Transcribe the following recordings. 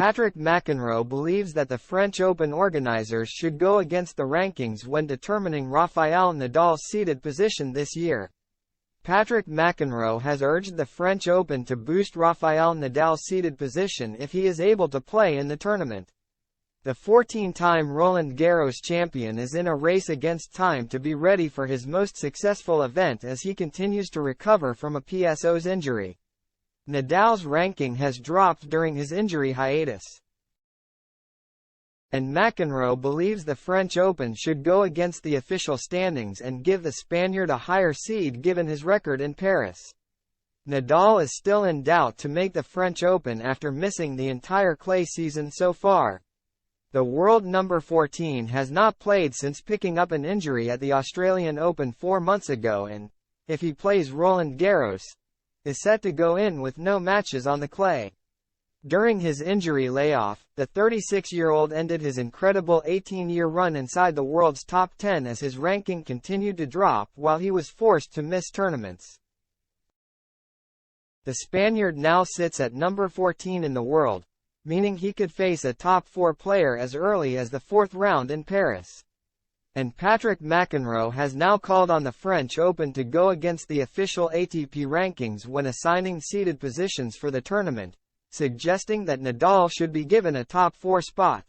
Patrick McEnroe believes that the French Open organizers should go against the rankings when determining Rafael Nadal's seeded position this year. Patrick McEnroe has urged the French Open to boost Rafael Nadal's seeded position if he is able to play in the tournament. The 14-time Roland Garros champion is in a race against time to be ready for his most successful event as he continues to recover from a PSO's injury. Nadal's ranking has dropped during his injury hiatus, and McEnroe believes the French Open should go against the official standings and give the Spaniard a higher seed given his record in Paris. Nadal is still in doubt to make the French Open after missing the entire clay season so far. The world number 14 has not played since picking up an injury at the Australian Open 4 months ago and, if he plays Roland Garros, is set to go in with no matches on the clay. During his injury layoff, the 36-year-old ended his incredible 18-year run inside the world's top 10 as his ranking continued to drop while he was forced to miss tournaments. The Spaniard now sits at number 14 in the world, meaning he could face a top 4 player as early as the 4th round in Paris. And Patrick McEnroe has now called on the French Open to go against the official ATP rankings when assigning seeded positions for the tournament, suggesting that Nadal should be given a top 4 spot.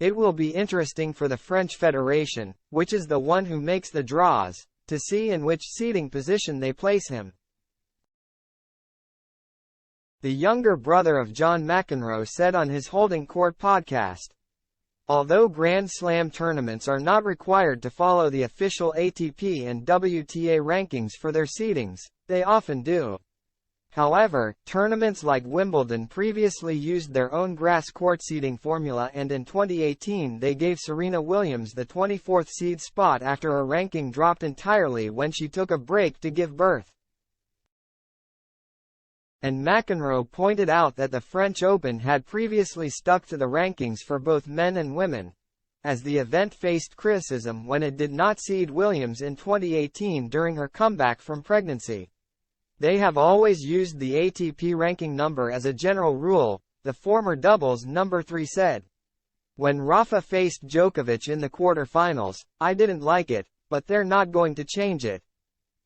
It will be interesting for the French Federation, which is the one who makes the draws, to see in which seeding position they place him. The younger brother of John McEnroe said on his Holding Court podcast, "Although Grand Slam tournaments are not required to follow the official ATP and WTA rankings for their seedings, they often do. However, tournaments like Wimbledon previously used their own grass court seeding formula, and in 2018 they gave Serena Williams the 24th seed spot after her ranking dropped entirely when she took a break to give birth." And McEnroe pointed out that the French Open had previously stuck to the rankings for both men and women, as the event faced criticism when it did not seed Williams in 2018 during her comeback from pregnancy. "They have always used the ATP ranking number as a general rule," the former doubles number 3 said. "When Rafa faced Djokovic in the quarterfinals, I didn't like it, but they're not going to change it."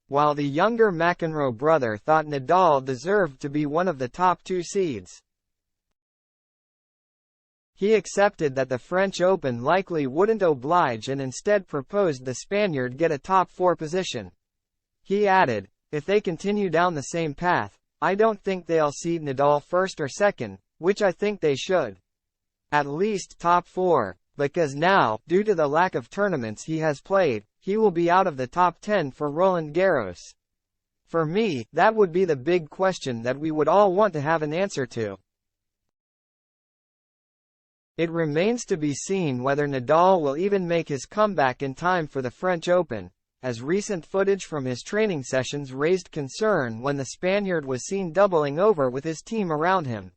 While the younger McEnroe brother thought Nadal deserved to be one of the top 2 seeds, he accepted that the French Open likely wouldn't oblige and instead proposed the Spaniard get a top 4 position. He added, "If they continue down the same path, I don't think they'll seed Nadal first or second, which I think they should. At least top 4, because now, due to the lack of tournaments he has played, he will be out of the top 10 for Roland Garros. For me, that would be the big question that we would all want to have an answer to." It remains to be seen whether Nadal will even make his comeback in time for the French Open, as recent footage from his training sessions raised concern when the Spaniard was seen doubling over with his team around him.